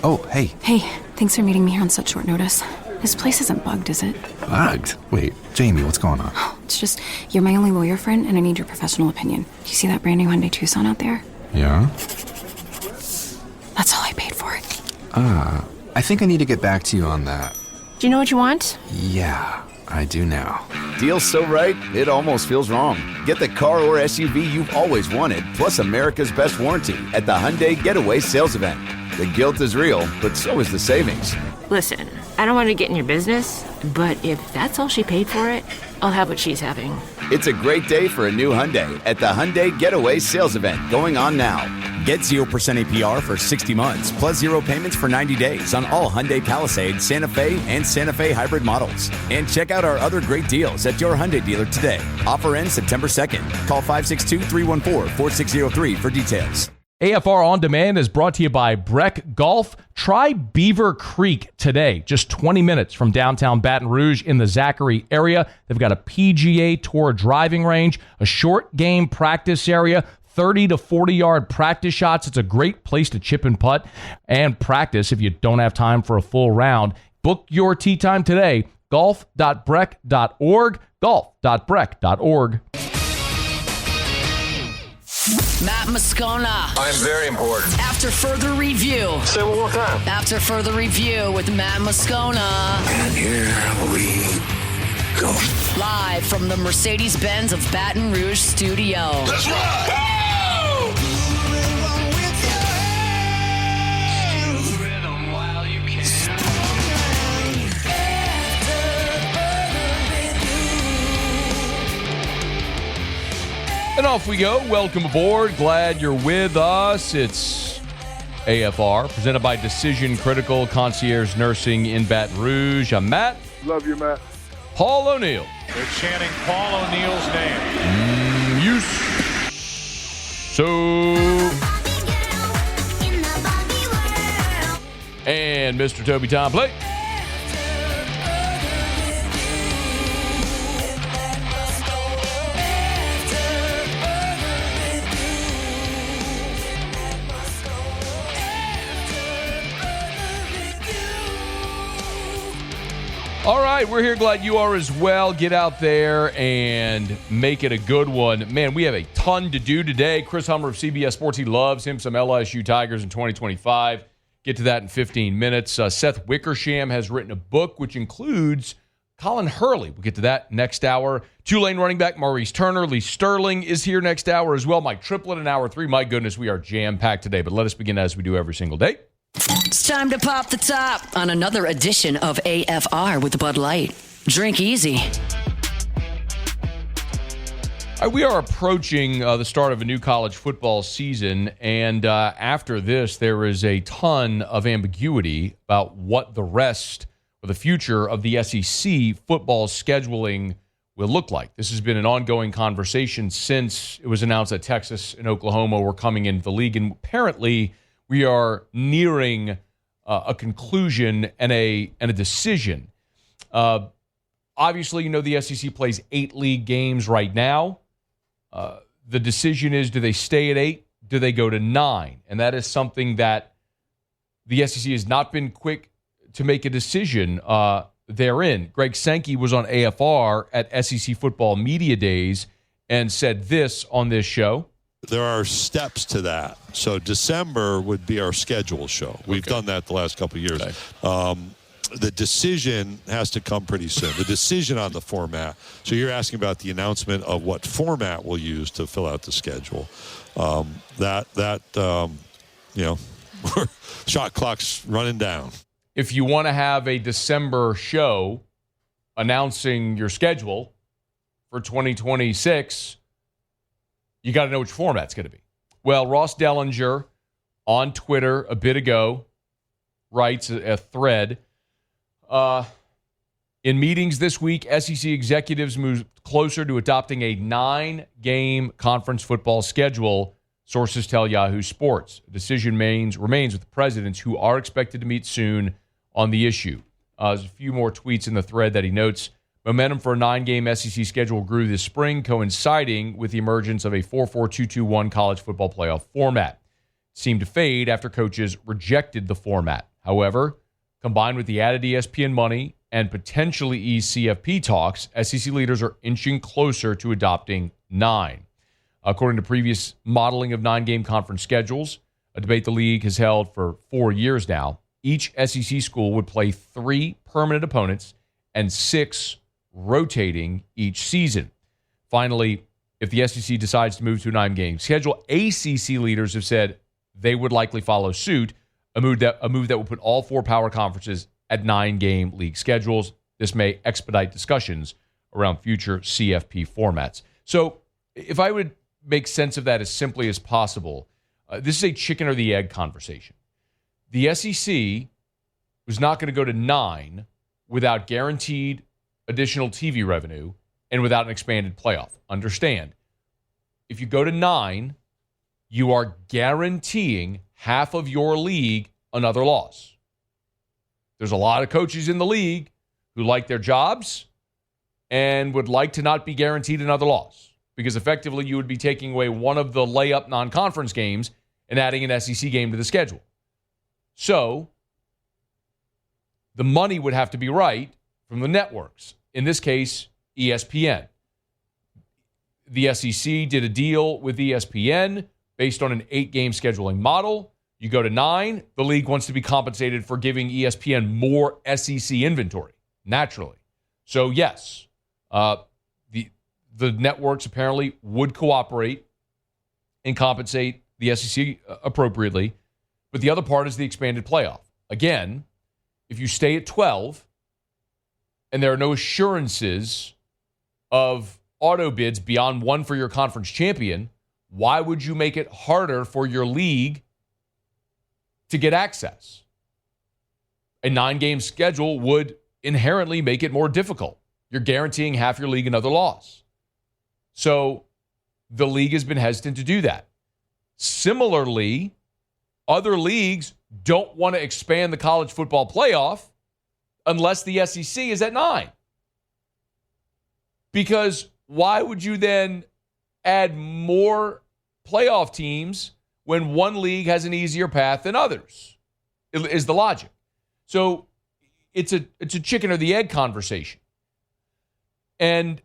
Oh, hey. Hey, thanks for meeting me here on such short notice. This place isn't bugged, is it? Bugged? Wait, Jamie, what's going on? It's just, you're my only lawyer friend, and I need your professional opinion. Do you see that brand new Hyundai Tucson out there? Yeah? That's all I paid for it. I think I need to get back to you on that. Do you know what you want? Yeah, I do now. Deal's so right, it almost feels wrong. Get the car or SUV you've always wanted, plus America's best warranty at the Hyundai Getaway Sales Event. The guilt is real, but so is the savings. Listen, I don't want to get in your business, but if that's all she paid for it, I'll have what she's having. It's a great day for a new Hyundai at the Hyundai Getaway Sales Event going on now. Get 0% APR for 60 months, plus 0 payments for 90 days on all Hyundai Palisade, Santa Fe, and Santa Fe hybrid models. And check out our other great deals at your Hyundai dealer today. Offer ends September 2nd. Call 562-314-4603 for details. AFR On Demand is brought to you by Breck Golf. Try Beaver Creek today, just 20 minutes from downtown Baton Rouge in the Zachary area. They've got a PGA Tour driving range, a short game practice area, 30 to 40-yard practice shots. It's a great place to chip and putt and practice if you don't have time for a full round. Book your tee time today, golf.breck.org, golf.breck.org. Matt Moscona. I'm very important. After further review. Say it one more time. After further review with Matt Moscona. And here we go. Live from the Mercedes-Benz of Baton Rouge studio. Let's ride! Woo! And off we go. Welcome aboard. Glad you're with us. It's AFR, presented by Decision Critical Concierge Nursing in Baton Rouge. I'm Matt. Love you, Matt. Paul O'Neill. They're chanting Paul O'Neill's name. And Mr. Toby Tomplay. All right, we're here. Glad you are as well. Get out there and make it a good one. Man, we have a ton to do today. Chris Hummer of CBS Sports, he loves him some LSU Tigers in 2025. Get to that in 15 minutes. Seth Wickersham has written a book, which includes Colin Hurley. We'll get to that next hour. Tulane running back Maurice Turner. Lee Sterling is here next hour as well. Mike Triplett in hour 3. My goodness, we are jam-packed today. But let us begin as we do every single day. It's time to pop the top on another edition of AFR with Bud Light. Drink easy. We are approaching the start of a new college football season, and after this, there is a ton of ambiguity about what the rest or the future of the SEC football scheduling will look like. This has been an ongoing conversation since it was announced that Texas and Oklahoma were coming into the league, and apparently we are nearing a conclusion and a decision. Obviously, you know the SEC plays 8 league games right now. The decision is, do they stay at 8? Do they go to 9? And that is something that the SEC has not been quick to make a decision therein. Greg Sankey was on AFR at SEC Football Media Days and said this on this show. There are steps to that. So December would be our schedule show. We've done that the last couple of years. Okay. The decision has to come pretty soon. The decision on the format. So you're asking about the announcement of what format we'll use to fill out the schedule. Shot clock's running down. If you want to have a December show announcing your schedule for 2026, you got to know which format it's going to be. Well, Ross Dellinger on Twitter a bit ago writes a thread. In meetings this week, SEC executives moved closer to adopting a 9-game conference football schedule, sources tell Yahoo Sports. The decision remains with the presidents, who are expected to meet soon on the issue. There's a few more tweets in the thread that he notes. Momentum for a 9-game SEC schedule grew this spring, coinciding with the emergence of a 4-4-2-2-1 college football playoff format. It seemed to fade after coaches rejected the format. However, combined with the added ESPN money and potentially ease CFP talks, SEC leaders are inching closer to adopting 9. According to previous modeling of 9-game conference schedules, a debate the league has held for 4 years now, each SEC school would play 3 permanent opponents and 6 rotating each season. Finally, if the SEC decides to move to a 9-game schedule, ACC leaders have said they would likely follow suit, a move that will put all 4 power conferences at 9-game league schedules. This may expedite discussions around future CFP formats. So if I would make sense of that as simply as possible, this is a chicken or the egg conversation. The SEC was not going to go to 9 without guaranteed additional TV revenue and without an expanded playoff. Understand, if you go to 9, you are guaranteeing half of your league another loss. There's a lot of coaches in the league who like their jobs and would like to not be guaranteed another loss, because effectively you would be taking away one of the layup non-conference games and adding an SEC game to the schedule. So the money would have to be right from the networks. In this case, ESPN. The SEC did a deal with ESPN based on an 8-game scheduling model. You go to 9, the league wants to be compensated for giving ESPN more SEC inventory, naturally. So yes, the networks apparently would cooperate and compensate the SEC appropriately. But the other part is the expanded playoff. Again, if you stay at 12 and there are no assurances of auto bids beyond 1 for your conference champion, why would you make it harder for your league to get access? A 9-game schedule would inherently make it more difficult. You're guaranteeing half your league another loss. So the league has been hesitant to do that. Similarly, other leagues don't want to expand the college football playoff unless the SEC is at 9. Because why would you then add more playoff teams when one league has an easier path than others? Is the logic. So it's a chicken or the egg conversation. And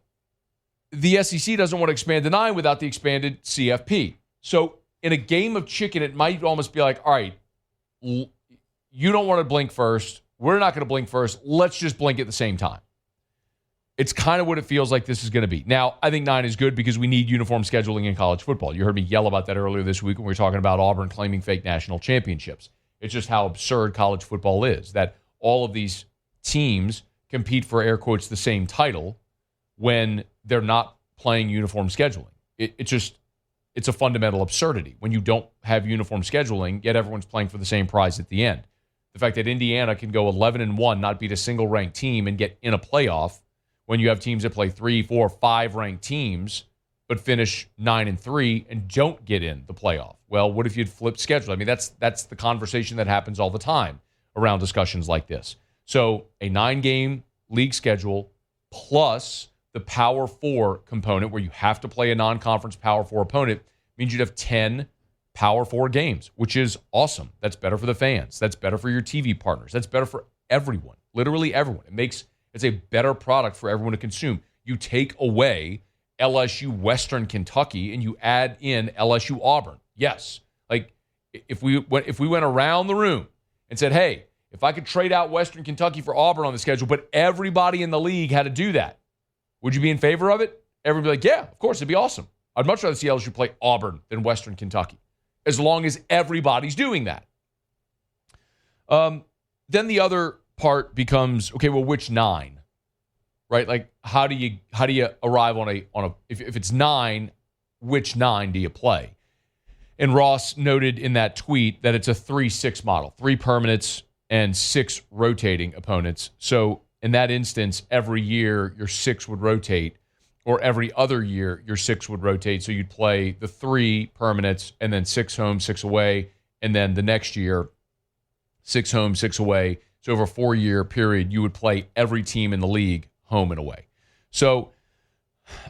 the SEC doesn't want to expand to 9 without the expanded CFP. So in a game of chicken, it might almost be like, all right, you don't want to blink first. We're not going to blink first. Let's just blink at the same time. It's kind of what it feels like this is going to be. Now, I think 9 is good because we need uniform scheduling in college football. You heard me yell about that earlier this week when we were talking about Auburn claiming fake national championships. It's just how absurd college football is, that all of these teams compete for, air quotes, the same title when they're not playing uniform scheduling. It's a fundamental absurdity when you don't have uniform scheduling, yet everyone's playing for the same prize at the end. The fact that Indiana can go 11-1, not beat a single ranked team, and get in a playoff when you have teams that play 3, 4, 5 ranked teams but finish 9-3 and don't get in the playoff. Well, what if you'd flipped schedule? I mean, that's the conversation that happens all the time around discussions like this. So a 9-game league schedule plus the Power 4 component, where you have to play a non-conference Power 4 opponent, means you'd have 10 Power 4 games, which is awesome. That's better for the fans. That's better for your TV partners. That's better for everyone, literally everyone. It's a better product for everyone to consume. You take away LSU Western Kentucky and you add in LSU Auburn. Yes, like if we went around the room and said, hey, if I could trade out Western Kentucky for Auburn on the schedule, but everybody in the league had to do that, would you be in favor of it? Everybody would be like, yeah, of course, it'd be awesome. I'd much rather see LSU play Auburn than Western Kentucky, as long as everybody's doing that. Then the other part becomes, okay, well, which 9? Right? Like, how do you arrive on a if it's 9, which 9 do you play? And Ross noted in that tweet that it's a 3-6 model, 3 permanents and 6 rotating opponents. So in that instance, every year your 6 would rotate, or every other year your 6 would rotate. So you'd play the 3 permanents and then 6 home, 6 away, and then the next year 6 home, 6 away. So over a 4-year period, you would play every team in the league home and away. So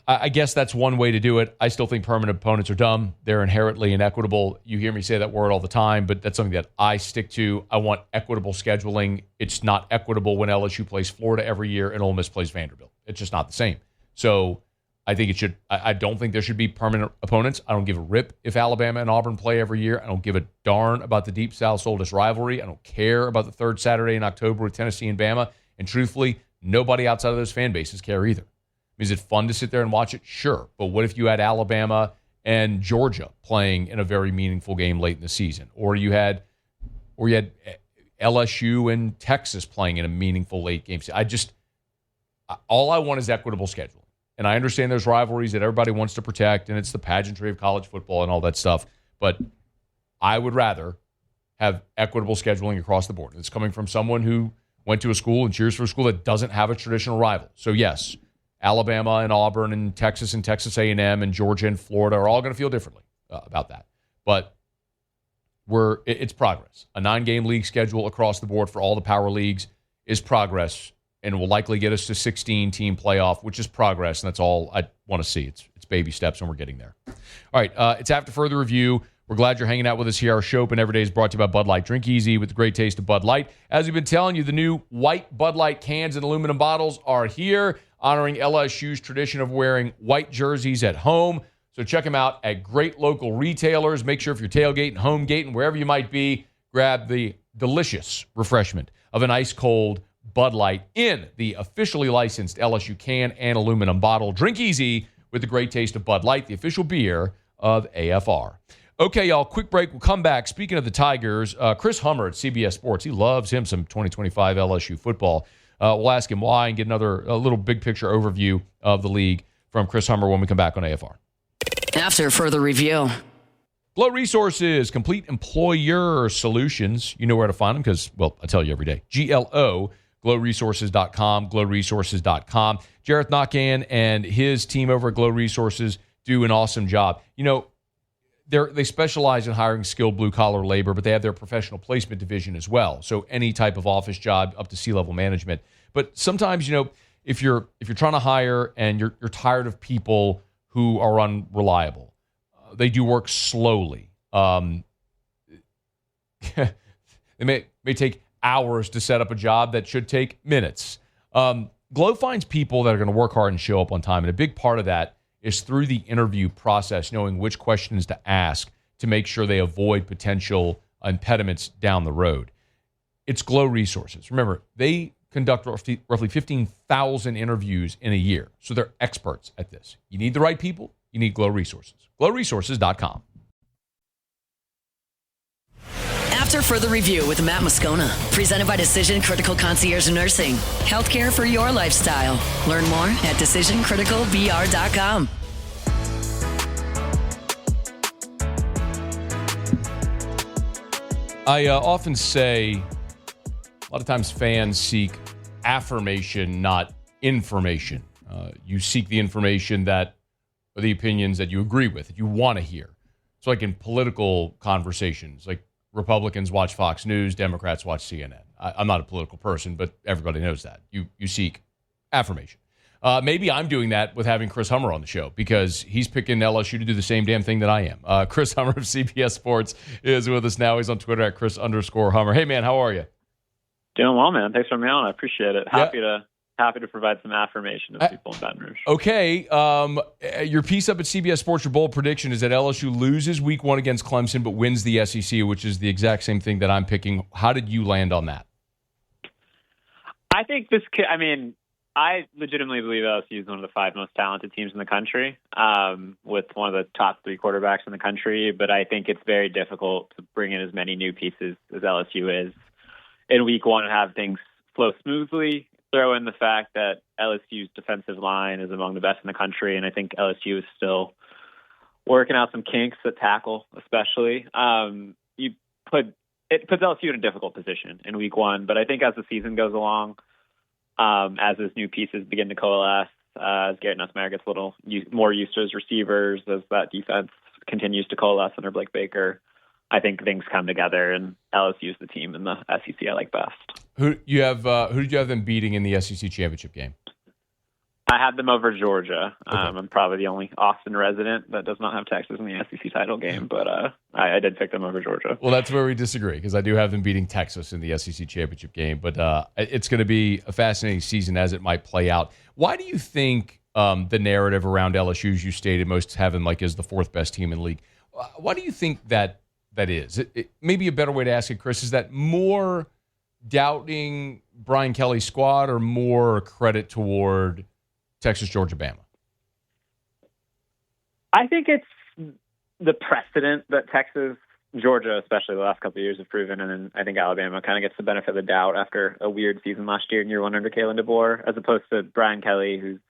I guess that's one way to do it. I still think permanent opponents are dumb. They're inherently inequitable. You hear me say that word all the time, but that's something that I stick to. I want equitable scheduling. It's not equitable when LSU plays Florida every year and Ole Miss plays Vanderbilt. It's just not the same. So I think it should. I don't think there should be permanent opponents. I don't give a rip if Alabama and Auburn play every year. I don't give a darn about the Deep South Oldest rivalry. I don't care about the third Saturday in October with Tennessee and Bama. And truthfully, nobody outside of those fan bases care either. Is it fun to sit there and watch it? Sure. But what if you had Alabama and Georgia playing in a very meaningful game late in the season? Or you had LSU and Texas playing in a meaningful late game? All I want is equitable scheduling. And I understand there's rivalries that everybody wants to protect, and it's the pageantry of college football and all that stuff. But I would rather have equitable scheduling across the board. It's coming from someone who went to a school and cheers for a school that doesn't have a traditional rival. So yes, Alabama and Auburn and Texas A&M and Georgia and Florida are all going to feel differently about that. But it's progress. A 9-game league schedule across the board for all the power leagues is progress and will likely get us to 16-team playoff, which is progress, and that's all I want to see. It's baby steps, and we're getting there. All right, it's after further review. We're glad you're hanging out with us here. Our show Open Every Day is brought to you by Bud Light. Drink easy with the great taste of Bud Light. As we've been telling you, the new white Bud Light cans and aluminum bottles are here, honoring LSU's tradition of wearing white jerseys at home. So check them out at great local retailers. Make sure if you're tailgating, home gating, wherever you might be, grab the delicious refreshment of an ice-cold Bud Light in the officially licensed LSU can and aluminum bottle. Drink easy with the great taste of Bud Light, the official beer of AFR. Okay, y'all, quick break. We'll come back. Speaking of the Tigers, Chris Hummer at CBS Sports, he loves him some 2025 LSU football. We'll ask him why and get a little big-picture overview of the league from Chris Hummer when we come back on AFR. After further review. Glow Resources, complete employer solutions. You know where to find them because, well, I tell you every day. GLO, glowresources.com, glowresources.com. Jareth Nakan and his team over at Glow Resources do an awesome job. You know, they specialize in hiring skilled blue-collar labor, but they have their professional placement division as well. So any type of office job up to C-level management. But sometimes, you know, if you're trying to hire and you're tired of people who are unreliable, they do work slowly. They may take hours to set up a job that should take minutes. Glow finds people that are going to work hard and show up on time, and a big part of that is through the interview process, knowing which questions to ask to make sure they avoid potential impediments down the road. It's Glow Resources. Remember, they conduct roughly 15,000 interviews in a year, so they're experts at this. You need the right people, you need Glow Resources. GlowResources.com. After further review with Matt Moscona, presented by Decision Critical Concierge Nursing. Healthcare for your lifestyle. Learn more at DecisionCriticalVR.com. I often say a lot of times fans seek affirmation, not information. You seek the information or the opinions that you agree with, that you want to hear. So like in political conversations, like Republicans watch Fox News, Democrats watch CNN. I'm not a political person, but everybody knows that. You seek affirmation. Maybe I'm doing that with having Chris Hummer on the show because he's picking LSU to do the same damn thing that I am. Chris Hummer of CBS Sports is with us now. He's on Twitter at Chris_Hummer. Hey, man, how are you? Doing well, man. Thanks for having me on. I appreciate it. Happy to provide some affirmation to people in Baton Rouge. Okay. Your piece up at CBS Sports, your bold prediction is that LSU loses week 1 against Clemson but wins the SEC, which is the exact same thing that I'm picking. How did you land on that? I think I legitimately believe LSU is one of the 5 most talented teams in the country, with one of the top 3 quarterbacks in the country. But I think it's very difficult to bring in as many new pieces as LSU is in week 1 and have things flow smoothly. Throw in the fact that LSU's defensive line is among the best in the country, and I think LSU is still working out some kinks at tackle, especially. It puts LSU in a difficult position in week 1, but I think as the season goes along, as his new pieces begin to coalesce, as Garrett Nussmeier gets a little more used to his receivers, as that defense continues to coalesce under Blake Baker, I think things come together, and LSU is the team in the SEC I like best. Who did you have them beating in the SEC championship game? I had them over Georgia. I'm probably the only Austin resident that does not have Texas in the SEC title game, but I did pick them over Georgia. Well, that's where we disagree, because I do have them beating Texas in the SEC championship game. But it's going to be a fascinating season as it might play out. Why do you think the narrative around LSU, as you stated, most have them like as the fourth best team in the league? Why do you think that is? Maybe a better way to ask it, Chris, is that more doubting Brian Kelly's squad or more credit toward Texas, Georgia, Bama? I think it's the precedent that Texas, Georgia, especially the last couple of years, have proven, and then I think Alabama kind of gets the benefit of the doubt after a weird season last year in year one under Kalen DeBoer, as opposed to Brian Kelly, who's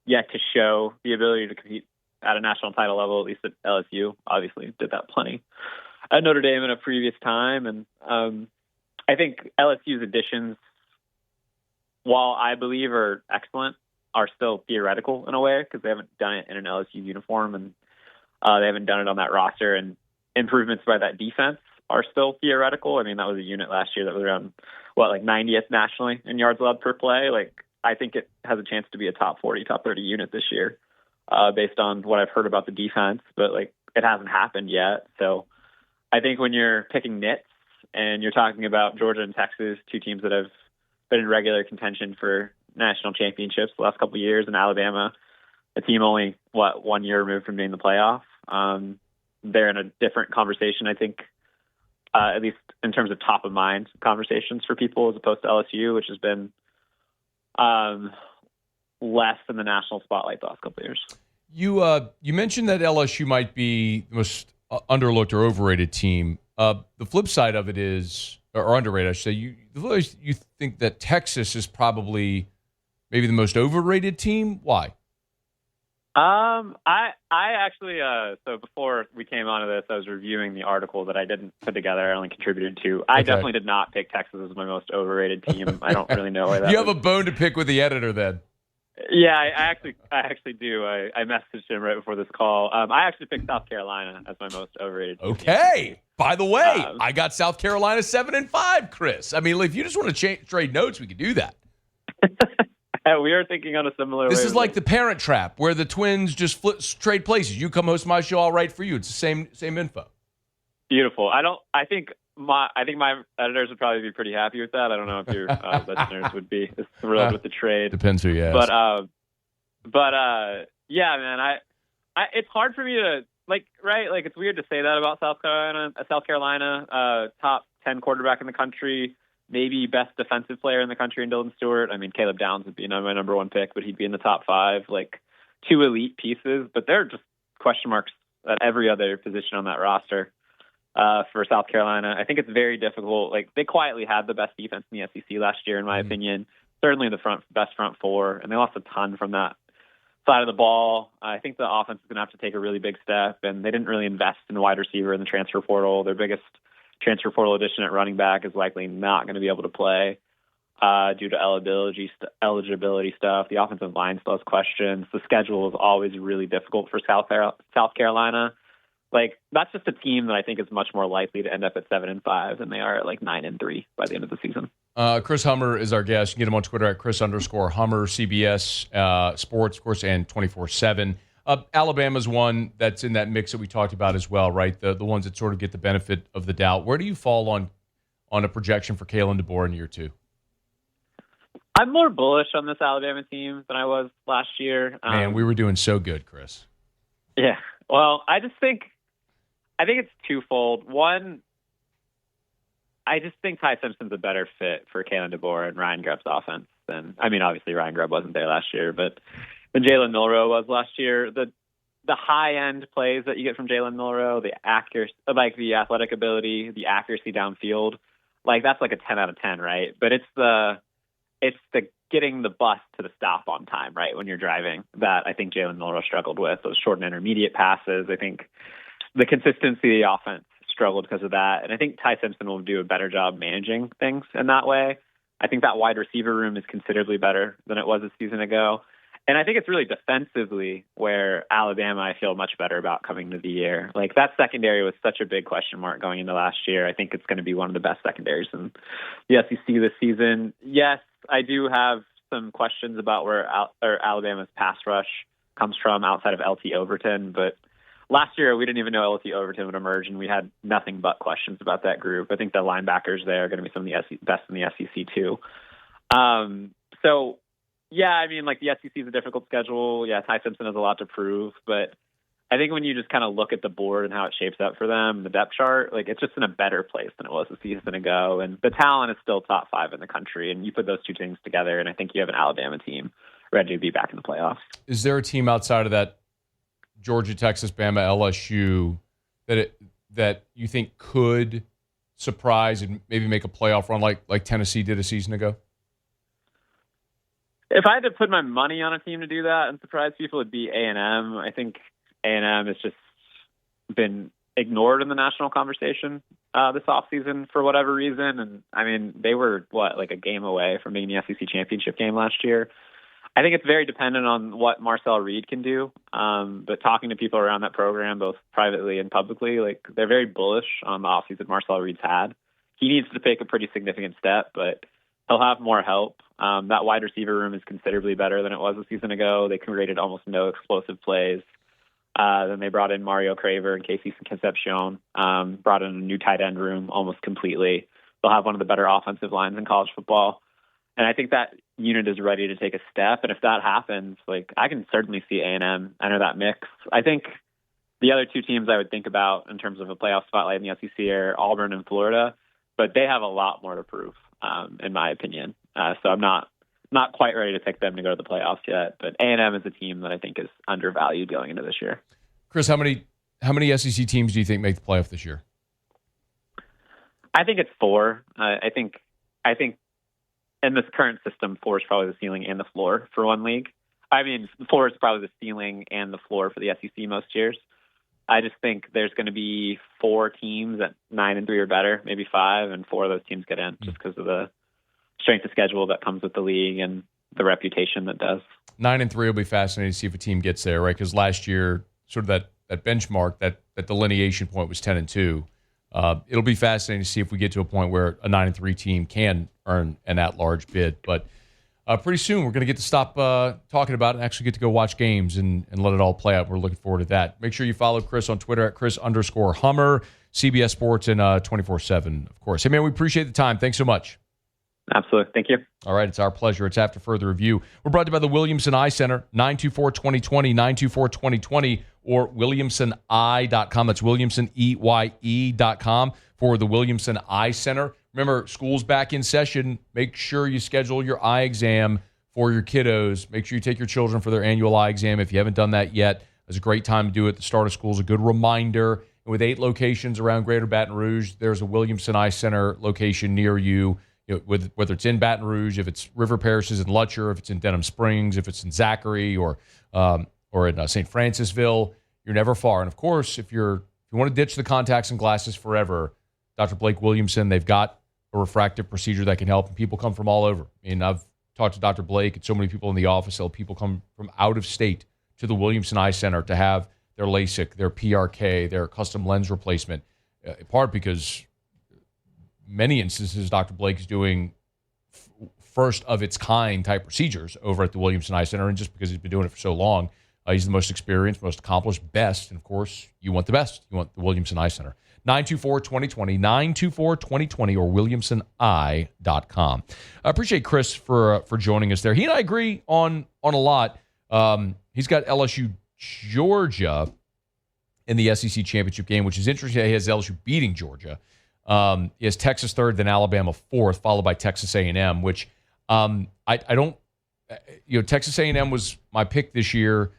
yet to show the ability to compete at a national title level, at least at LSU. Obviously, did that plenty at Notre Dame in a previous time, and I think LSU's additions, while I believe are excellent, are still theoretical in a way because they haven't done it in an LSU uniform and they haven't done it on that roster. And improvements by that defense are still theoretical. I mean, that was a unit last year that was around, 90th nationally in yards allowed per play. Like, I think it has a chance to be a top 40, top 30 unit this year based on what I've heard about the defense, but like it hasn't happened yet. So I think when you're picking nits and you're talking about Georgia and Texas, two teams that have been in regular contention for national championships the last couple of years, and Alabama, a team only 1 year removed from being in the playoff. They're in a different conversation, I think, at least in terms of top of mind conversations for people, as opposed to LSU, which has been less in the national spotlight the last couple of years. You mentioned that LSU might be the most underlooked or overrated team. The flip side of it is, or underrated, I should say, you think that Texas is probably maybe the most overrated team? Why? I actually, so before we came onto this, I was reviewing the article that I didn't put together. I only contributed to. I definitely did not pick Texas as my most overrated team. I don't really know why that You have a bone to pick with the editor then. Yeah, I actually do. I messaged him right before this call. I actually picked South Carolina as my most overrated team. Okay. By the way, I got South Carolina 7-5, Chris. I mean, if you just want to trade notes, we could do that. We are thinking on a similar This way. is like the Parent Trap, where the twins just trade places. You come host my show, I'll write for you. It's the same info. Beautiful. I think my editors would probably be pretty happy with that. I don't know if your listeners would be as thrilled with the trade. Depends who you ask. But yeah, man, it's hard for me to like it's weird to say that about South Carolina, top 10 quarterback in the country, maybe best defensive player in the country in Dylan Stewart. I mean, Caleb Downs would be my number one pick, but he'd be in the top 5, like 2 elite pieces, but they're just question marks at every other position on that roster. For South Carolina, I think it's very difficult. Like, they quietly had the best defense in the SEC last year, in my opinion. Certainly the best front four, and they lost a ton from that side of the ball. I think the offense is going to have to take a really big step, and they didn't really invest in wide receiver in the transfer portal. Their biggest transfer portal addition at running back is likely not going to be able to play due to eligibility stuff. The offensive line still has questions. The schedule is always really difficult for South Carolina. Like, that's just a team that I think is much more likely to end up at 7-5 than they are at 9-3 by the end of the season. Chris Hummer is our guest. You can get him on Twitter at Chris_Hummer, CBS Sports, of course, and 24/7. Alabama's one that's in that mix that we talked about as well, right? The ones that sort of get the benefit of the doubt. Where do you fall on a projection for Kalen DeBoer in year 2? I'm more bullish on this Alabama team than I was last year. Man, we were doing so good, Chris. Yeah. Well, I think it's twofold. One, I just think Ty Simpson's a better fit for Kalen DeBoer and Ryan Grubb's offense than, obviously Ryan Grubb wasn't there last year, but than Jalen Milroe was last year. The high-end plays that you get from Jalen Milroe, the accuracy, the athletic ability, the accuracy downfield, that's like a 10 out of 10, right? But it's the getting the bus to the stop on time, right, when you're driving, that I think Jalen Milroe struggled with. Those short and intermediate passes, I think the consistency of the offense struggled because of that. And I think Ty Simpson will do a better job managing things in that way. I think that wide receiver room is considerably better than it was a season ago. And I think it's really defensively where Alabama, I feel much better about coming to the year. That secondary was such a big question mark going into last year. I think it's going to be one of the best secondaries in the SEC this season. Yes, I do have some questions about where Alabama's pass rush comes from outside of LT Overton, but last year we didn't even know LT Overton would emerge, and we had nothing but questions about that group. I think the linebackers there are going to be some of the best in the SEC too. So, yeah, I mean, like the SEC is a difficult schedule. Yeah, Ty Simpson has a lot to prove, but I think when you just kind of look at the board and how it shapes up for them, the depth chart, like it's just in a better place than it was a season ago. And the talent is still top 5 in the country. And you put those two things together, and I think you have an Alabama team ready to be back in the playoffs. Is there a team outside of that Georgia, Texas, Bama, LSU that you think could surprise and maybe make a playoff run like Tennessee did a season ago? If I had to put my money on a team to do that and surprise people, it'd be A&M. I think A&M has just been ignored in the national conversation this offseason for whatever reason. And, I mean, they were, like a game away from being the SEC championship game last year. I think it's very dependent on what Marcel Reed can do. But talking to people around that program, both privately and publicly, like they're very bullish on the offseason Marcel Reed's had. He needs to take a pretty significant step, but he'll have more help. That wide receiver room is considerably better than it was a season ago. They created almost no explosive plays. Then they brought in Mario Craver and Casey Concepcion, brought in a new tight end room almost completely. They'll have one of the better offensive lines in college football. And I think that unit is ready to take a step. And if that happens, like I can certainly see A&M enter that mix. I think the other two teams I would think about in terms of a playoff spotlight in the SEC are Auburn and Florida, but they have a lot more to prove, in my opinion. So I'm not quite ready to pick them to go to the playoffs yet, but A&M is a team that I think is undervalued going into this year. Chris, how many SEC teams do you think make the playoff this year? I think it's 4. I think in this current system, 4 is probably the ceiling and the floor for one league. I mean, 4 is probably the ceiling and the floor for the SEC most years. I just think there's going to be 4 teams at 9-3 or better, maybe 5, and 4 of those teams get in just because of the strength of schedule that comes with the league and the reputation that does. 9-3 will be fascinating to see if a team gets there, right? Because last year, sort of that benchmark, that delineation point was 10-2. It'll be fascinating to see if we get to a point where a 9-3 team can earn an at-large bid. But pretty soon, we're going to get to stop talking about it and actually get to go watch games and let it all play out. We're looking forward to that. Make sure you follow Chris on Twitter at Chris_Hummer, CBS Sports, and 24/7, of course. Hey, man, we appreciate the time. Thanks so much. Absolutely. Thank you. All right. It's our pleasure. It's After Further Review. We're brought to you by the Williamson Eye Center, 924-2020, 924-2020, or WilliamsonEye.com. That's WilliamsonEye.com for the Williamson Eye Center. Remember, school's back in session. Make sure you schedule your eye exam for your kiddos. Make sure you take your children for their annual eye exam. If you haven't done that yet, it's a great time to do it. The start of school is a good reminder. And with 8 locations around Greater Baton Rouge, there's a Williamson Eye Center location near you. Whether it's in Baton Rouge, if it's River Parishes in Lutcher, if it's in Denham Springs, if it's in Zachary or in St. Francisville, you're never far. And of course, if you want to ditch the contacts and glasses forever, Dr. Blake Williamson, they've got a refractive procedure that can help. And people come from all over. And I've talked to Dr. Blake and so many people in the office. People come from out of state to the Williamson Eye Center to have their LASIK, their PRK, their custom lens replacement, in part because many instances, Dr. Blake is doing first of its kind type procedures over at the Williamson Eye Center. And just because he's been doing it for so long, he's the most experienced, most accomplished, best. And of course, you want the best. You want the Williamson Eye Center. 924-2020, 924-2020, or WilliamsonEye.com. I appreciate Chris for joining us there. He and I agree on a lot. He's got LSU Georgia in the SEC championship game, which is interesting. He has LSU beating Georgia. He has Texas third, then Alabama fourth, followed by Texas A&M, which I don't, Texas A&M was my pick this year,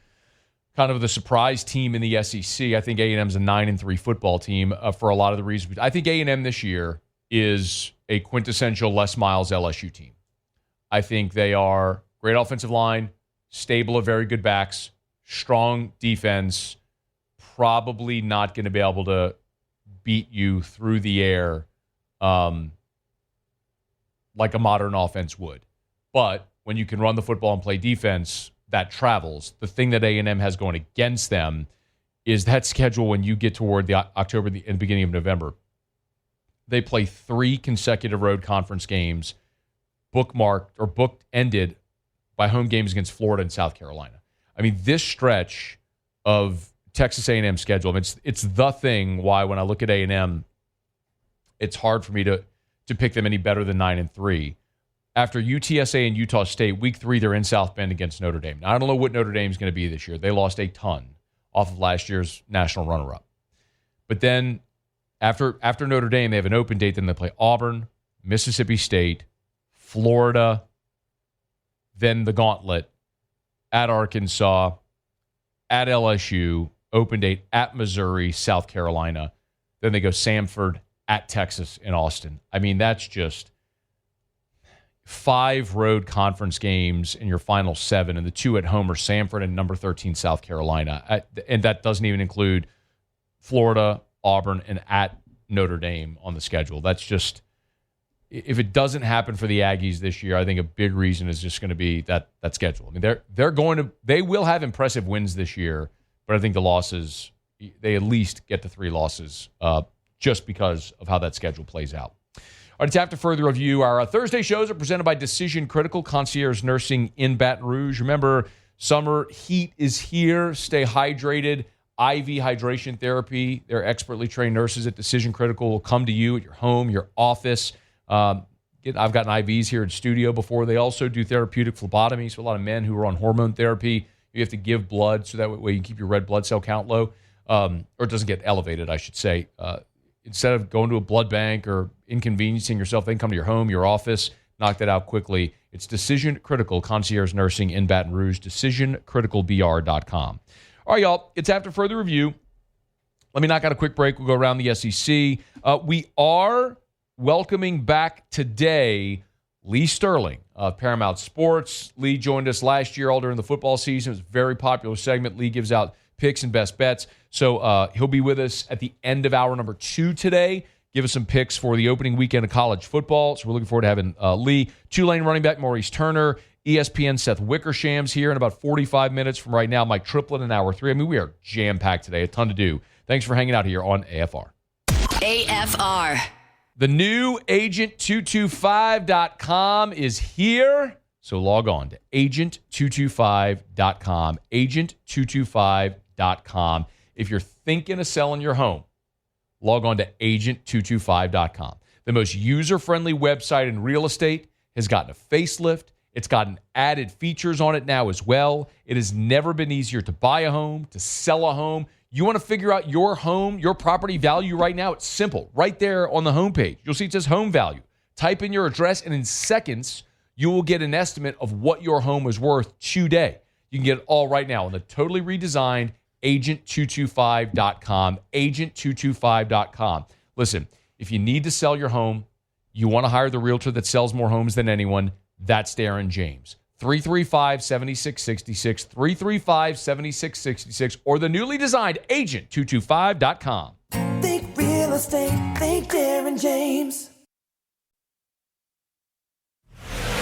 kind of the surprise team in the SEC. I think A&M's a 9-3 football team for a lot of the reasons. I think A&M this year is a quintessential Les Miles LSU team. I think they are great offensive line, stable of very good backs, strong defense, probably not going to be able to beat you through the air like a modern offense would. But when you can run the football and play defense, that travels. The thing that A&M has going against them is that schedule when you get toward the October and beginning of November. They play 3 consecutive road conference games, bookmarked or booked ended by home games against Florida and South Carolina. I mean, this stretch of Texas A&M schedule, I mean, it's the thing why when I look at A&M, it's hard for me to pick them any better than 9-3. After UTSA and Utah State, week 3, they're in South Bend against Notre Dame. Now, I don't know what Notre Dame's going to be this year. They lost a ton off of last year's national runner-up. But then after Notre Dame, they have an open date. Then they play Auburn, Mississippi State, Florida, then the gauntlet at Arkansas, at LSU, open date at Missouri, South Carolina. Then they go Samford, at Texas, and Austin. I mean, that's just 5 road conference games in your final 7, and the 2 at home are Samford and number 13 South Carolina. And that doesn't even include Florida, Auburn, and at Notre Dame on the schedule. That's just, if it doesn't happen for the Aggies this year, I think a big reason is just going to be that schedule. I mean, they will have impressive wins this year, but I think the losses, they at least get to 3 losses just because of how that schedule plays out. All right, it's after further review. Our Thursday shows are presented by Decision Critical Concierge Nursing in Baton Rouge. Remember, summer heat is here. Stay hydrated. IV hydration therapy. Their expertly trained nurses at Decision Critical will come to you at your home, your office. I've gotten IVs here in studio before. They also do therapeutic phlebotomy. So a lot of men who are on hormone therapy, you have to give blood so that way you keep your red blood cell count low, or it doesn't get elevated, I should say. Instead of going to a blood bank or inconveniencing yourself, they can come to your home, your office, knock that out quickly. It's Decision Critical Concierge Nursing in Baton Rouge, decisioncriticalbr.com. All right, y'all, it's after further review. Let me knock out a quick break. We'll go around the SEC. We are welcoming back today Lee Sterling of Paramount Sports. Lee joined us last year all during the football season. It was a very popular segment. Lee gives out picks and best bets. So he'll be with us at the end of hour number 2 today. Give us some picks for the opening weekend of college football. So we're looking forward to having Lee. Tulane running back Maurice Turner. ESPN Seth Wickersham's here in about 45 minutes from right now. Mike Triplett in hour 3. I mean, we are jam-packed today. A ton to do. Thanks for hanging out here on AFR. AFR. The new agent225.com is here. So log on to agent225.com. Agent225.com. If you're thinking of selling your home, log on to agent225.com. The most user-friendly website in real estate has gotten a facelift. It's gotten added features on it now as well. It has never been easier to buy a home, to sell a home. You want to figure out your home, your property value right now? It's simple. Right there on the homepage, you'll see it says home value. Type in your address, and in seconds, you will get an estimate of what your home is worth today. You can get it all right now on the totally redesigned agent225.com, agent225.com. Listen, if you need to sell your home, you want to hire the realtor that sells more homes than anyone, that's Darren James. 335-7666, 335-7666, or the newly designed agent225.com. Think real estate, think Darren James.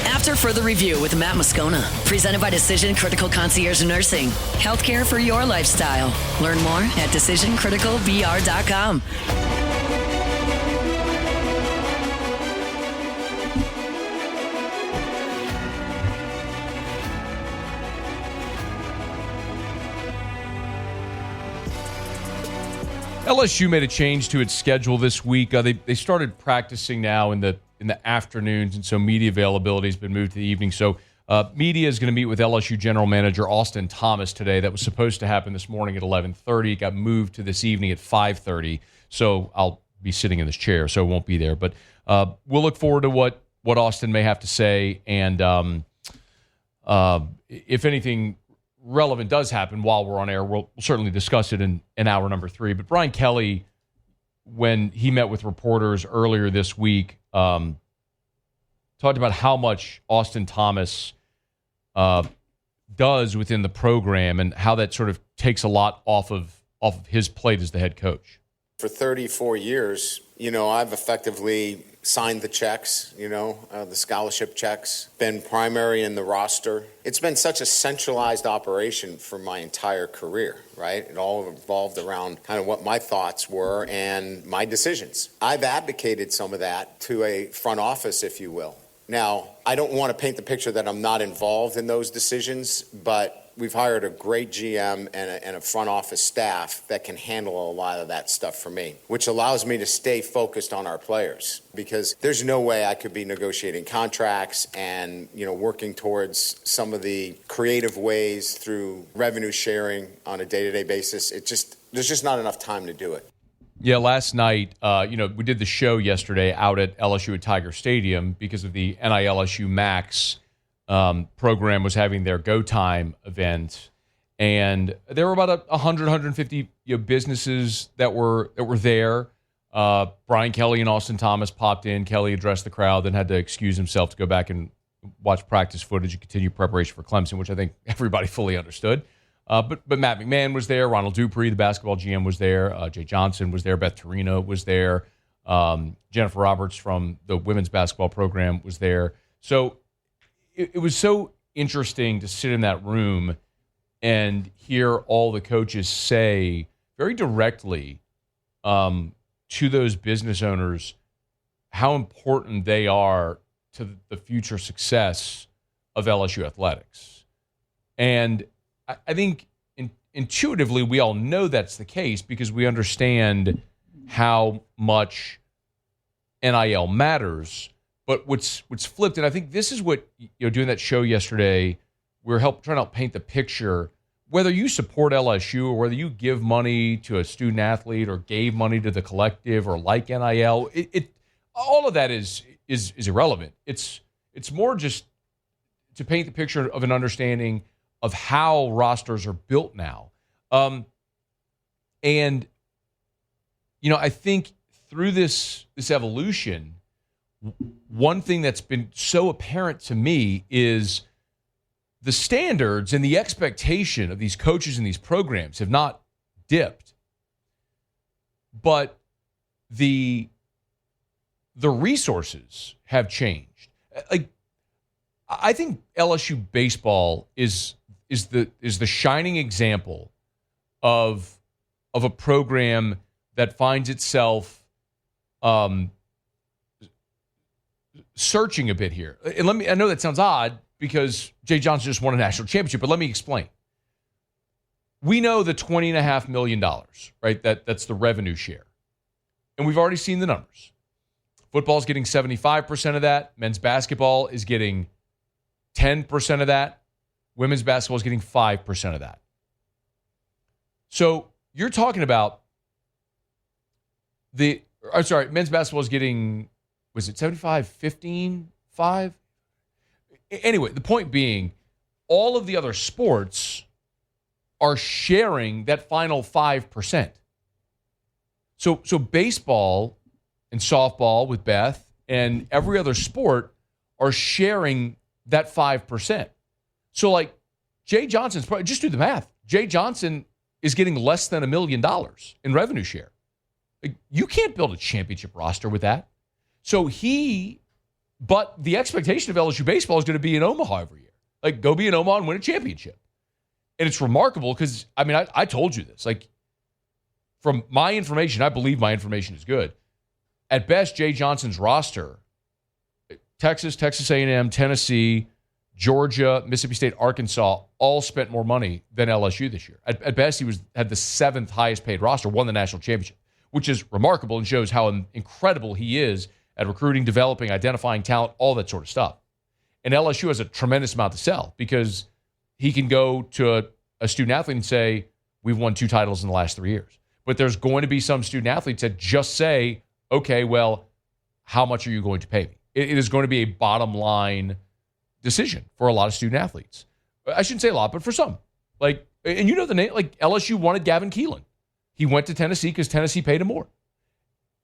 After further review with Matt Moscona, presented by Decision Critical Concierge Nursing. Healthcare for your lifestyle. Learn more at decisioncriticalbr.com. LSU made a change to its schedule this week. They started practicing now in the afternoons, and so media availability has been moved to the evening. So media is going to meet with LSU General Manager Austin Thomas today. That was supposed to happen this morning at 11:30. It got moved to this evening at 5:30. So I'll be sitting in this chair, so it won't be there. But we'll look forward to what Austin may have to say, and if anything relevant does happen while we're on air, we'll certainly discuss it in hour number 3. But Brian Kelly, when he met with reporters earlier this week, talked about how much Austin Thomas does within the program and how that sort of takes a lot off of his plate as the head coach. For 34 years, I've effectively signed the checks, the scholarship checks, been primary in the roster. It's been such a centralized operation for my entire career, right? It all revolved around kind of what my thoughts were and my decisions. I've abdicated some of that to a front office, if you will. Now, I don't want to paint the picture that I'm not involved in those decisions, but we've hired a great GM and a front office staff that can handle a lot of that stuff for me, which allows me to stay focused on our players, because there's no way I could be negotiating contracts and, working towards some of the creative ways through revenue sharing on a day-to-day basis. There's just not enough time to do it. Yeah, last night, we did the show yesterday out at LSU at Tiger Stadium because of the NILSU Max program was having their Go Time event, and there were about 150 businesses that were there. Brian Kelly and Austin Thomas popped in. Kelly addressed the crowd, then had to excuse himself to go back and watch practice footage and continue preparation for Clemson, which I think everybody fully understood. But Matt McMahon was there. Ronald Dupree, the basketball GM, was there. Jay Johnson was there. Beth Torino was there. Jennifer Roberts from the women's basketball program was there. So it was so interesting to sit in that room and hear all the coaches say very directly to those business owners how important they are to the future success of LSU athletics. And I think intuitively we all know that's the case because we understand how much NIL matters. But what's flipped, and I think this is what, doing that show yesterday, we're trying to help paint the picture. Whether you support LSU or whether you give money to a student athlete or gave money to the collective or like NIL, all of that is irrelevant. It's more just to paint the picture of an understanding of how rosters are built now. And I think through this evolution, one thing that's been so apparent to me is the standards and the expectation of these coaches and these programs have not dipped, but the resources have changed. Like, I think LSU baseball is the shining example of a program that finds itself searching a bit here. And I know that sounds odd because Jay Johnson just won a national championship, but let me explain. We know the $20.5 million, right? That's the revenue share. And we've already seen the numbers. Football's getting 75% of that. Men's basketball is getting 10% of that. Women's basketball is getting 5% of that. So you're talking about men's basketball is getting, was it 75, 15, 5? Anyway, the point being, all of the other sports are sharing that final 5%. So baseball and softball with Beth and every other sport are sharing that 5%. So like Jay Johnson's probably, just do the math. Jay Johnson is getting less than $1 million in revenue share. Like, you can't build a championship roster with that. But the expectation of LSU baseball is going to be in Omaha every year. Like, go be in Omaha and win a championship. And it's remarkable because, I told you this. Like, from my information, I believe my information is good. At best, Jay Johnson's roster, Texas A&M, Tennessee, Georgia, Mississippi State, Arkansas, all spent more money than LSU this year. At best, he had the 7th highest paid roster, won the national championship, which is remarkable and shows how incredible he is at recruiting, developing, identifying talent, all that sort of stuff. And LSU has a tremendous amount to sell because he can go to a student athlete and say, we've won 2 titles in the last 3 years. But there's going to be some student athletes that just say, okay, well, how much are you going to pay me? It is going to be a bottom line decision for a lot of student athletes. I shouldn't say a lot, but for some. Like, and you know the name, like LSU wanted Gavin Keelan. He went to Tennessee because Tennessee paid him more.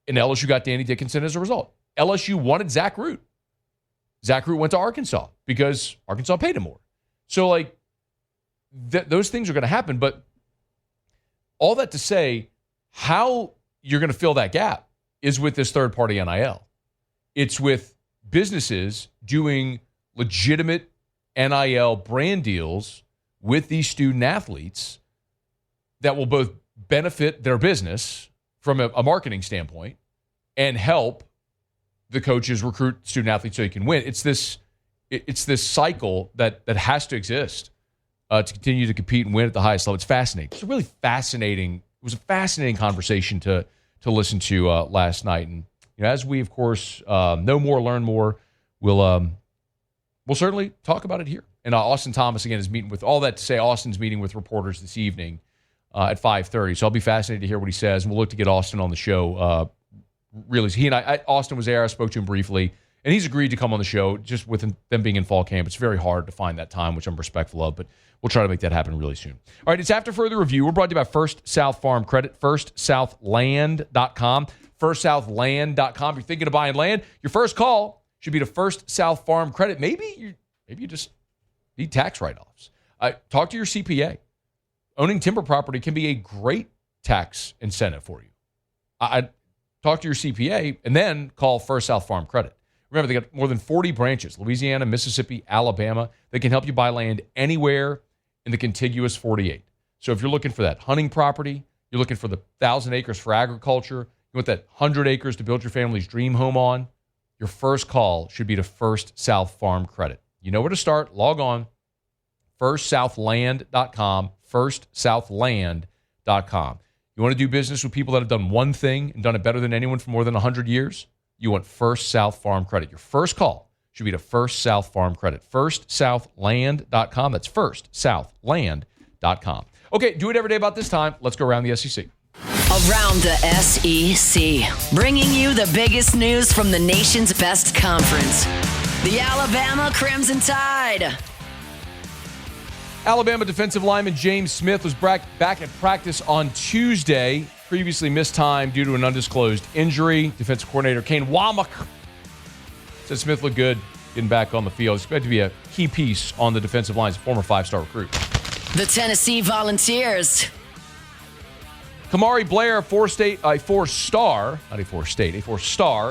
And LSU got Danny Dickinson as a result. LSU wanted Zach Root. Zach Root went to Arkansas because Arkansas paid him more. So, like, those things are going to happen. But all that to say, how you're going to fill that gap is with this third-party NIL. It's with businesses doing legitimate NIL brand deals with these student athletes that will both benefit their business from a marketing standpoint and help the coaches recruit student athletes so you can win. It's this cycle that has to exist to continue to compete and win at the highest level. It's fascinating. It's really fascinating. It was a fascinating conversation to listen to last night. And as we, of course, know more, learn more, we'll certainly talk about it here. And Austin Thomas, again, is meeting with all that to say. Austin's meeting with reporters this evening at 5:30. So I'll be fascinated to hear what he says. And we'll look to get Austin on the show. Really, he and Austin was there. I spoke to him briefly. And he's agreed to come on the show. Just with them being in fall camp, it's very hard to find that time, which I'm respectful of. But we'll try to make that happen really soon. All right, it's After Further Review. We're brought to you by First South Farm Credit, firstsouthland.com. Firstsouthland.com. If you're thinking of buying land, your first call should be to First South Farm Credit. Maybe you just need tax write-offs. Talk to your CPA. Owning timber property can be a great tax incentive for you. Talk to your CPA and then call First South Farm Credit. Remember, they got more than 40 branches, Louisiana, Mississippi, Alabama. They can help you buy land anywhere in the contiguous 48. So if you're looking for that hunting property, you're looking for the 1,000 acres for agriculture, you want that 100 acres to build your family's dream home on, your first call should be to First South Farm Credit. You know where to start. Log on, firstsouthland.com, firstsouthland.com. You want to do business with people that have done one thing and done it better than anyone for more than 100 years? You want First South Farm Credit. Your first call should be to First South Farm Credit. firstsouthland.com. That's firstsouthland.com. Okay, do it every day about this time. Let's go around the SEC. Around the SEC, bringing you the biggest news from the nation's best conference. The Alabama Crimson Tide. Alabama defensive lineman James Smith was back at practice on Tuesday. Previously missed time due to an undisclosed injury. Defensive coordinator Kane Womack said Smith looked good getting back on the field. He's expected to be a key piece on the defensive line. He's a former 5-star recruit. The Tennessee Volunteers. Kamari Blair, a four-star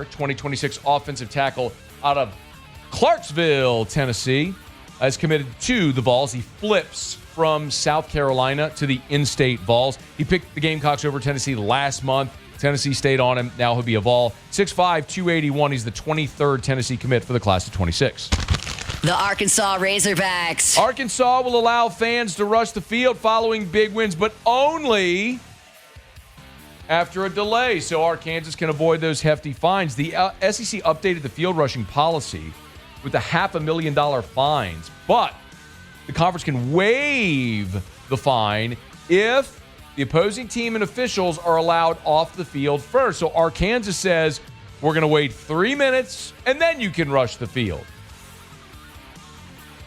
2026 offensive tackle out of Clarksville, Tennessee, is committed to the Vols. He flips from South Carolina to the in-state Vols. He picked the Gamecocks over Tennessee last month. Tennessee stayed on him. Now he'll be a Vol. 6'5", 281. He's the 23rd Tennessee commit for the class of 26. The Arkansas Razorbacks. Arkansas will allow fans to rush the field following big wins, but only after a delay, so Arkansas can avoid those hefty fines. The SEC updated the field rushing policy with the $500,000 fines, but the conference can waive the fine if the opposing team and officials are allowed off the field first. So Arkansas says, we're going to wait 3 minutes, and then you can rush the field.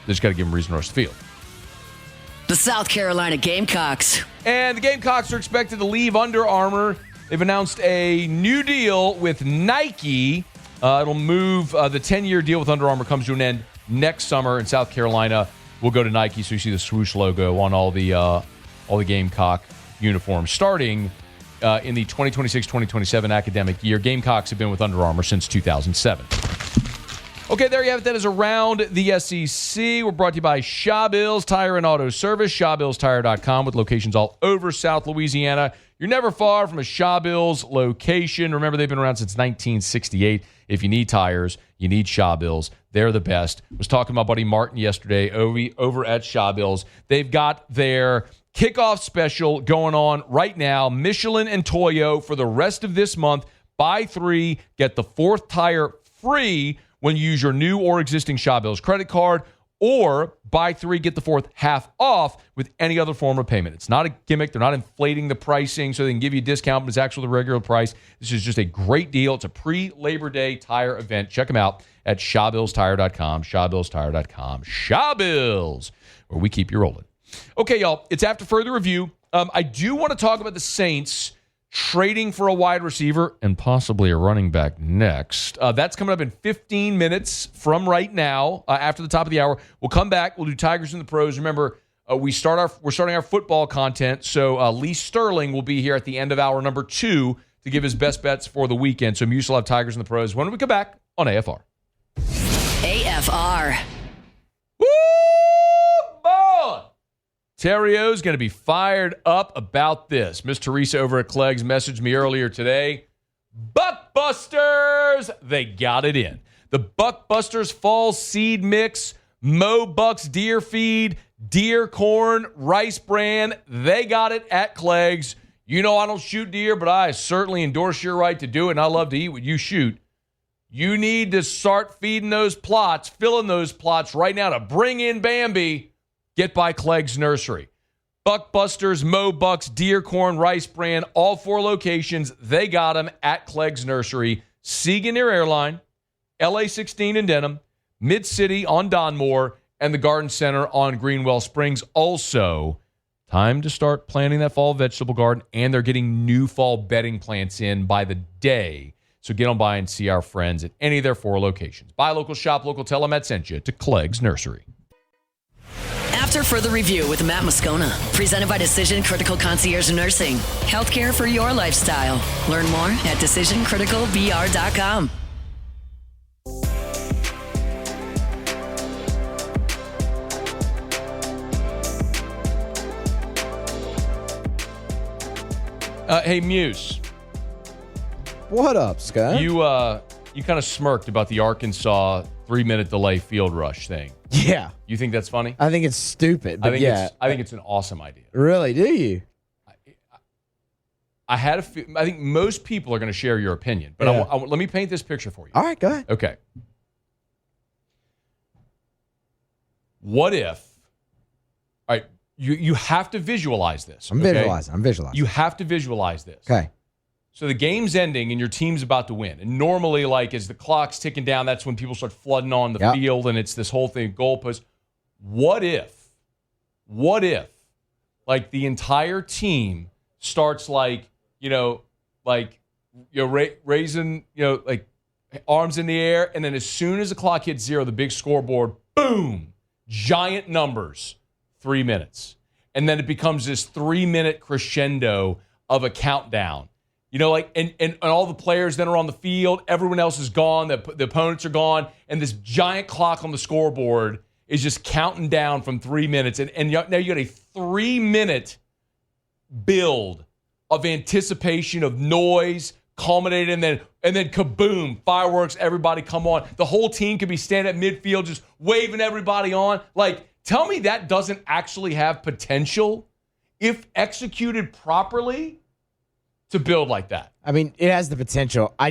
They just got to give them reason to rush the field. The South Carolina Gamecocks. And the Gamecocks are expected to leave Under Armour. They've announced a new deal with Nike. It'll move. The 10-year deal with Under Armour comes to an end next summer, in South Carolina will go to Nike. So you see the swoosh logo on all the Gamecock uniforms. Starting in the 2026-2027 academic year, Gamecocks have been with Under Armour since 2007. Okay, there you have it. That is Around the SEC. We're brought to you by Shaw Bills Tire and Auto Service, ShawBillsTire.com, with locations all over South Louisiana. You're never far from a Shaw Bills location. Remember, they've been around since 1968. If you need tires, you need Shaw Bills. They're the best. I was talking to my buddy Martin yesterday over at Shaw Bills. They've got their kickoff special going on right now. Michelin and Toyo for the rest of this month. Buy 3, get the 4th tire free when you use your new or existing Shaw Bills credit card, or buy 3, get the 4th half off with any other form of payment. It's not a gimmick. They're not inflating the pricing so they can give you a discount, but it's actually the regular price. This is just a great deal. It's a pre-Labor Day tire event. Check them out at ShawBillsTire.com, ShawBillsTire.com. Shaw Bills, where we keep you rolling. Okay, y'all, it's After Further Review. I do want to talk about the Saints trading for a wide receiver and possibly a running back next. That's coming up in 15 minutes from right now, after the top of the hour. We'll come back. We'll do Tigers and the Pros. Remember, we're starting our football content, so Lee Sterling will be here at the end of hour number 2 to give his best bets for the weekend. So Muse will have Tigers and the Pros when we come back on AFR. AFR. Woo, boy! Terrio's going to be fired up about this. Miss Teresa over at Clegg's messaged me earlier today. Buck Buckbusters, they got it in. The Buckbusters Fall Seed Mix, Mo Bucks Deer Feed, Deer Corn, Rice Bran, they got it at Clegg's. You know I don't shoot deer, but I certainly endorse your right to do it, and I love to eat what you shoot. You need to start feeding those plots, filling those plots right now to bring in Bambi. Get by Clegg's Nursery. Buckbusters, Mo Bucks, Deer Corn, Rice Bran, all 4 locations. They got them at Clegg's Nursery. Siegen near Airline, LA 16 in Denham, Mid-City on Donmore, and the Garden Center on Greenwell Springs. Also, time to start planting that fall vegetable garden, and they're getting new fall bedding plants in by the day. So get on by and see our friends at any of their 4 locations. Buy local, shop local, tell them Matt sent you to Clegg's Nursery. After Further Review with Matt Moscona, presented by Decision Critical Concierge Nursing. Healthcare for your lifestyle. Learn more at decisioncriticalbr.com. Hey, Muse. What up, Scott? You kind of smirked about the Arkansas 3-minute delay field rush thing. Yeah. You think that's funny? I think it's stupid, but I think it's an awesome idea. Really? Do you? I think most people are going to share your opinion, but Yeah. let me paint this picture for you. All right, go ahead. Okay. What if? All right, you have to visualize this. I'm okay? visualizing. You have to visualize this. Okay. So the game's ending and your team's about to win. And normally, like, as the clock's ticking down, that's when people start flooding on the field, and it's this whole thing, goalpost. What if, like, the entire team starts, raising, like, arms in the air, and then as soon as the clock hits 0, the big scoreboard, boom, giant numbers, 3 minutes. And then it becomes this 3-minute crescendo of a countdown. And all the players then are on the field. Everyone else is gone. The opponents are gone. And this giant clock on the scoreboard is just counting down from 3 minutes. And now you got a 3-minute build of anticipation, of noise, culminating, and then kaboom, fireworks, everybody come on. The whole team could be standing at midfield just waving everybody on. Like, tell me that doesn't actually have potential, if executed properly, to build like that. I mean, it has the potential. I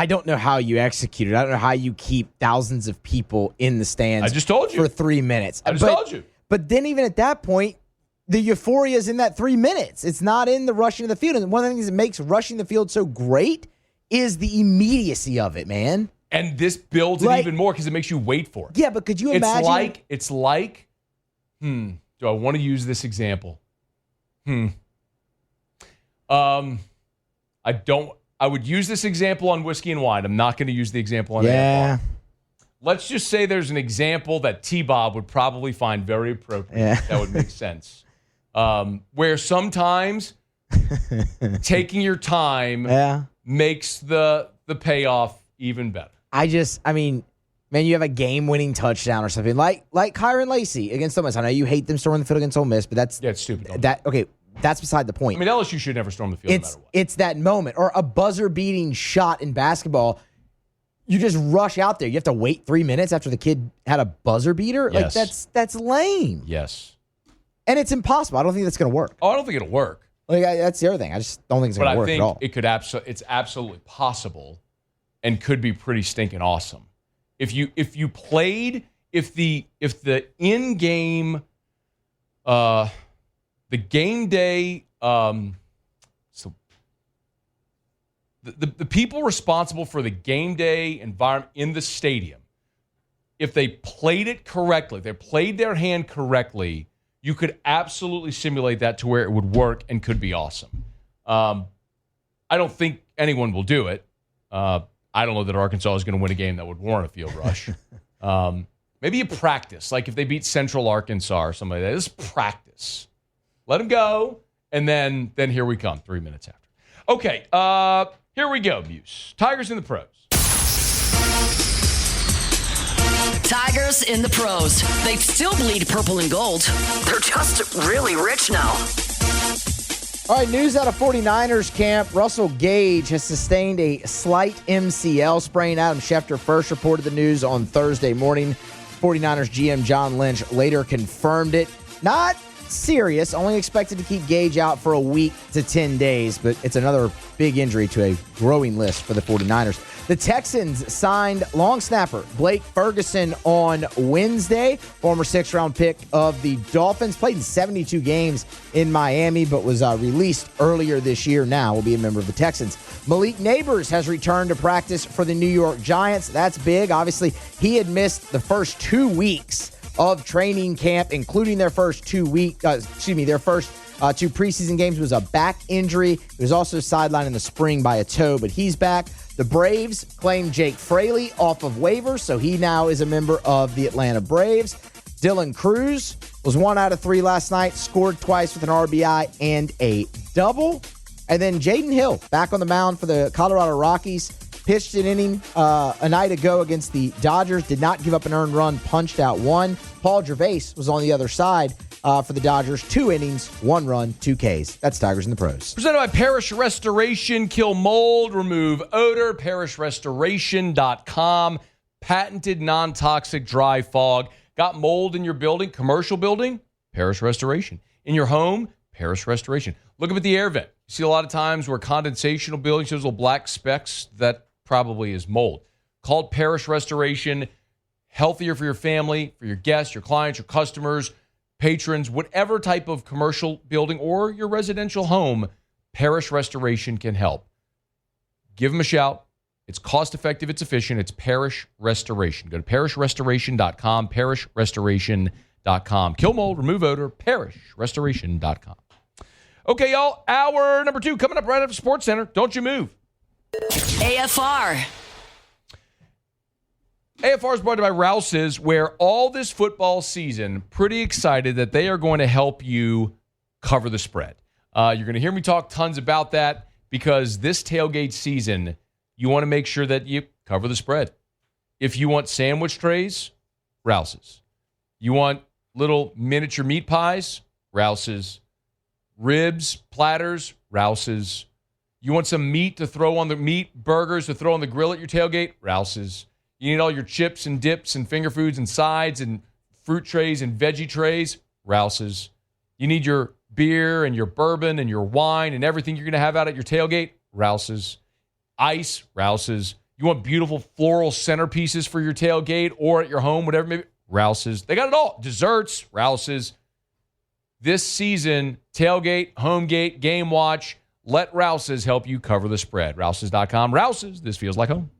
don't know how you execute it. I don't know how you keep thousands of people in the stands. I just told you. For 3 minutes. I just told you. But then even at that point, the euphoria is in that 3 minutes. It's not in the rushing of the field. And one of the things that makes rushing the field so great is the immediacy of it, man. And this builds it even more because it makes you wait for it. Yeah, but could you imagine? It's like, do I want to use this example? I would use this example on whiskey and wine. I'm not going to use the example on AFR. Let's just say there's an example that T-Bob would probably find very appropriate. Yeah. That would make sense. Where sometimes taking your time makes the payoff even better. Man, you have a game-winning touchdown or something like Kyron Lacey against Ole Miss. I know you hate them storming the field against Ole Miss, but that's it's stupid. That's beside the point. I mean, LSU should never storm the field no matter what. It's that moment. Or a buzzer-beating shot in basketball. You just rush out there. You have to wait 3 minutes after the kid had a buzzer beater? Yes. Like, that's lame. Yes. And it's impossible. I don't think that's going to work. Oh, I don't think it'll work. That's the other thing. I just don't think it's going to work at all. But I think it's absolutely possible and could be pretty stinking awesome. If the in-game the game day, so the people responsible for the game day environment in the stadium, if they played it correctly, if they played their hand correctly, you could absolutely simulate that to where it would work and could be awesome. I don't think anyone will do it. I don't know that Arkansas is going to win a game that would warrant a field rush. Maybe you practice, like if they beat Central Arkansas or something like that. Just practice. Let them go, and then here we come 3 minutes after. Okay, here we go, Muse. Tigers in the pros. Tigers in the pros. They still bleed purple and gold. They're just really rich now. All right, news out of 49ers camp. Russell Gage has sustained a slight MCL sprain. Adam Schefter first reported the news on Thursday morning. 49ers GM John Lynch later confirmed it. Not serious, only expected to keep Gage out for a week to 10 days, but it's another big injury to a growing list for the 49ers. The Texans signed long snapper Blake Ferguson on Wednesday, former sixth-round pick of the Dolphins. Played in 72 games in Miami, but was released earlier this year. Now will be a member of the Texans. Malik Neighbors has returned to practice for the New York Giants. That's big. Obviously, he had missed the first 2 weeks of training camp, including their first 2 preseason games. Was a back injury. He was also sidelined in the spring by a toe, but he's back. The Braves claimed Jake Fraley off of waivers, so he now is a member of the Atlanta Braves. Dylan Cruz was 1 out of 3 last night, scored twice with an RBI and a double. And then Jaden Hill back on the mound for the Colorado Rockies. Pitched an inning a night ago against the Dodgers. Did not give up an earned run, punched out 1. Paul Gervais was on the other side for the Dodgers. 2 innings, 1 run, 2 Ks. That's Tigers in the Pros. Presented by Parish Restoration. Kill mold, remove odor. ParishRestoration.com. Patented non-toxic dry fog. Got mold in your building, commercial building? Parish Restoration. In your home? Parish Restoration. Look up at the air vent. You see a lot of times where condensational buildings, those little black specks, that probably is mold. Called Parish Restoration. Healthier for your family, for your guests, your clients, your customers, patrons, whatever type of commercial building or your residential home, Parish Restoration can help. Give them a shout. It's cost-effective. It's efficient. It's Parish Restoration. Go to ParishRestoration.com, ParishRestoration.com. Kill mold, remove odor, ParishRestoration.com. Okay, y'all, hour number 2 coming up right after Sports Center. Don't you move. AFR. AFR is brought to you by Rouse's, where all this football season, pretty excited that they are going to help you cover the spread. You're going to hear me talk tons about that because this tailgate season, you want to make sure that you cover the spread. If you want sandwich trays, Rouse's. You want little miniature meat pies, Rouse's. Ribs, platters, Rouse's. You want some meat to throw on the meat burgers to throw on the grill at your tailgate, Rouse's. You need all your chips and dips and finger foods and sides and fruit trays and veggie trays, Rouse's. You need your beer and your bourbon and your wine and everything you're going to have out at your tailgate, Rouse's. Ice, Rouse's. You want beautiful floral centerpieces for your tailgate or at your home, whatever, maybe, Rouse's. They got it all. Desserts, Rouse's. This season, tailgate, home gate, game watch, let Rouse's help you cover the spread. Rouse's.com. Rouse's, this feels like home.